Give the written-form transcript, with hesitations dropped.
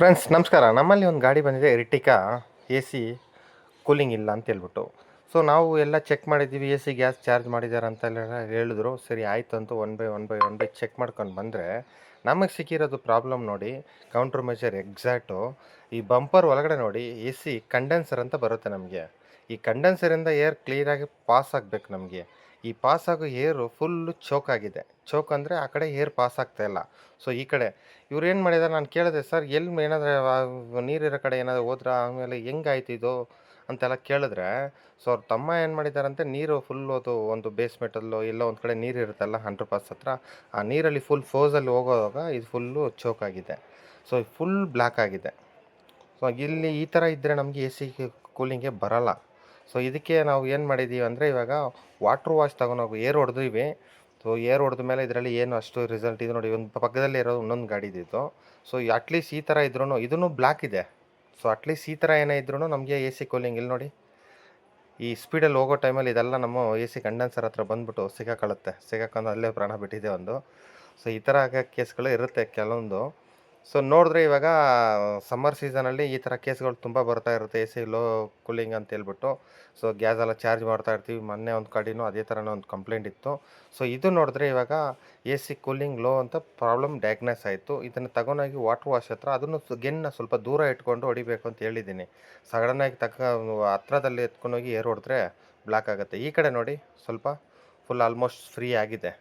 Friends ನಮಸ್ಕಾರ. ನಮ್ಮಲ್ಲಿ ಒಂದು ಗಾಡಿ ಬಂದಿದೆ ಎರ್ಟಿಕಾ. ಎ ಸಿ ಕೂಲಿಂಗ್ ಇಲ್ಲ ಅಂತ ಹೇಳ್ಬಿಟ್ಟು. ಸೊ ನಾವು ಎಲ್ಲ ಚೆಕ್ ಮಾಡಿದ್ದೀವಿ, ಎ ಸಿ ಗ್ಯಾಸ್ ಚಾರ್ಜ್ ಮಾಡಿದ್ದಾರೆ ಅಂತೆಲ್ಲ ಹೇಳಿದ್ರು. ಸರಿ ಆಯಿತು ಅಂತ ಒನ್ ಬೈ ಚೆಕ್ ಮಾಡ್ಕೊಂಡು ಬಂದರೆ ನಮಗೆ ಸಿಕ್ಕಿರೋದು ಪ್ರಾಬ್ಲಮ್ ನೋಡಿ. ಕೌಂಟ್ರ್ ಮೆಜರ್ ಎಕ್ಸಾಕ್ಟು ಈ ಬಂಪರ್ ಒಳಗಡೆ ನೋಡಿ, ಎ ಸಿ ಕಂಡೆನ್ಸರ್ ಅಂತ ಬರುತ್ತೆ ನಮಗೆ. ಈ ಕಂಡೆನ್ಸರಿಂದ ಏರ್ ಕ್ಲೀನಾಗಿ ಪಾಸ್ ಆಗಬೇಕು ನಮಗೆ. ಈ ಪಾಸ್ ಆಗೋ ಏರು ಫುಲ್ಲು ಚೋಕ್ ಆಗಿದೆ. ಚೋಕ್ ಅಂದರೆ ಆ ಕಡೆ ಏರ್ ಪಾಸ್ ಆಗ್ತಾ ಇಲ್ಲ. ಸೊ ಈ ಕಡೆ ಇವ್ರು ಏನು ಮಾಡಿದಾರೆ, ನಾನು ಕೇಳಿದೆ, ಸರ್ ಎಲ್ಲಿ ಏನಾದರೂ ನೀರಿರೋ ಕಡೆ ಏನಾದರೂ ಹೋದ್ರಾ, ಆಮೇಲೆ ಹೆಂಗಾಯ್ತು ಇದು ಅಂತೆಲ್ಲ ಕೇಳಿದ್ರೆ, ಸೊ ಅವ್ರ ತಮ್ಮ ಏನು ಮಾಡಿದಾರಂತೆ, ನೀರು ಫುಲ್ಲು ಅದು ಒಂದು ಬೇಸ್ಮೆಂಟಲ್ಲೋ ಎಲ್ಲೋ ಒಂದು ಕಡೆ ನೀರು ಇರುತ್ತಲ್ಲ ಅಂಡರ್ ಪಾಸ್ ಹತ್ರ, ಆ ನೀರಲ್ಲಿ ಫುಲ್ ಫೋರ್ಸಲ್ಲಿ ಹೋಗುವಾಗ ಇದು ಫುಲ್ಲು ಚೋಕ್ ಆಗಿದೆ. ಸೊ ಫುಲ್ ಬ್ಲ್ಯಾಕ್ ಆಗಿದೆ. ಸೊ ಇಲ್ಲಿ ಈ ಥರ ಇದ್ದರೆ ನಮಗೆ ಎ ಸಿ ಕೂಲಿಂಗೇ ಬರಲ್ಲ. ಸೊ ಇದಕ್ಕೆ ನಾವು ಏನು ಮಾಡಿದ್ದೀವಿ ಅಂದರೆ, ಇವಾಗ ವಾಟ್ರ್ ವಾಶ್ ತಗೊಂಡೋಗಿ ಏರ್ ಹೊಡೆದಿವಿ. ಸೊ ಏರ್ ಹೊಡೆದ ಮೇಲೆ ಇದರಲ್ಲಿ ಏನು ಅಷ್ಟು ರಿಸಲ್ಟ್ ಇದೆ ನೋಡಿ. ಒಂದು ಪಕ್ಕದಲ್ಲೇ ಇರೋದು ಇನ್ನೊಂದು ಗಾಡಿದಿತ್ತು. ಸೊ ಅಟ್ಲೀಸ್ಟ್ ಈ ಥರ ಇದ್ರೂ ಇದೂ ಬ್ಲ್ಯಾಕ್ ಇದೆ. ಸೊ ಅಟ್ಲೀಸ್ಟ್ ಈ ಥರ ಏನೇ ಇದ್ರೂ ನಮಗೆ ಎ ಸಿ ಕೂಲಿಂಗ್ ಇಲ್ಲಿ ನೋಡಿ, ಈ ಸ್ಪೀಡಲ್ಲಿ ಹೋಗೋ ಟೈಮಲ್ಲಿ ಇದೆಲ್ಲ ನಮ್ಮ ಎ ಸಿ ಕಂಡೆನ್ಸರ್ ಹತ್ರ ಬಂದುಬಿಟ್ಟು ಸಿಗಾಕೊಂಡು ಅಲ್ಲೇ ಪ್ರಾಣ ಬಿಟ್ಟಿದೆ ಒಂದು. ಸೊ ಈ ಥರ ಕೇಸ್ಗಳು ಇರುತ್ತೆ ಕೆಲವೊಂದು. ಸೊ ನೋಡಿದ್ರೆ ಇವಾಗ ಸಮ್ಮರ್ ಸೀಸನಲ್ಲಿ ಈ ಥರ ಕೇಸ್ಗಳು ತುಂಬ ಬರ್ತಾ ಇರುತ್ತೆ, ಎ ಸಿ ಲೋ ಕೂಲಿಂಗ್ ಅಂತ ಹೇಳ್ಬಿಟ್ಟು. ಸೊ ಗ್ಯಾಸ್ ಎಲ್ಲ ಚಾರ್ಜ್ ಮಾಡ್ತಾ ಇರ್ತೀವಿ. ಮೊನ್ನೆ ಒಂದು ಕಡೆನೂ ಅದೇ ಥರನೇ ಒಂದು ಕಂಪ್ಲೇಂಟ್ ಇತ್ತು. ಸೊ ಇದು ನೋಡಿದ್ರೆ ಇವಾಗ ಎ ಸಿ ಕೂಲಿಂಗ್ ಲೋ ಅಂತ ಪ್ರಾಬ್ಲಮ್ ಡಯಾಗ್ನೈಸ್ ಆಯಿತು. ಇದನ್ನು ತಗೊಂಡೋಗಿ ವಾಟ್ರ್ ವಾಶ್ ಹತ್ರ ಅದನ್ನು ಗೆನ್ನ ಸ್ವಲ್ಪ ದೂರ ಇಟ್ಕೊಂಡು ಹೊಡಿಬೇಕು ಅಂತ ಹೇಳಿದ್ದೀನಿ. ಸಡನ್ನಾಗಿ ಹತ್ರದಲ್ಲಿ ಎತ್ಕೊಂಡೋಗಿ ಏರ್ ಹೊಡೆದ್ರೆ ಬ್ಲ್ಯಾಕ್ ಆಗುತ್ತೆ. ಈ ಕಡೆ ನೋಡಿ ಸ್ವಲ್ಪ ಫುಲ್ ಆಲ್ಮೋಸ್ಟ್ ಫ್ರೀ ಆಗಿದೆ.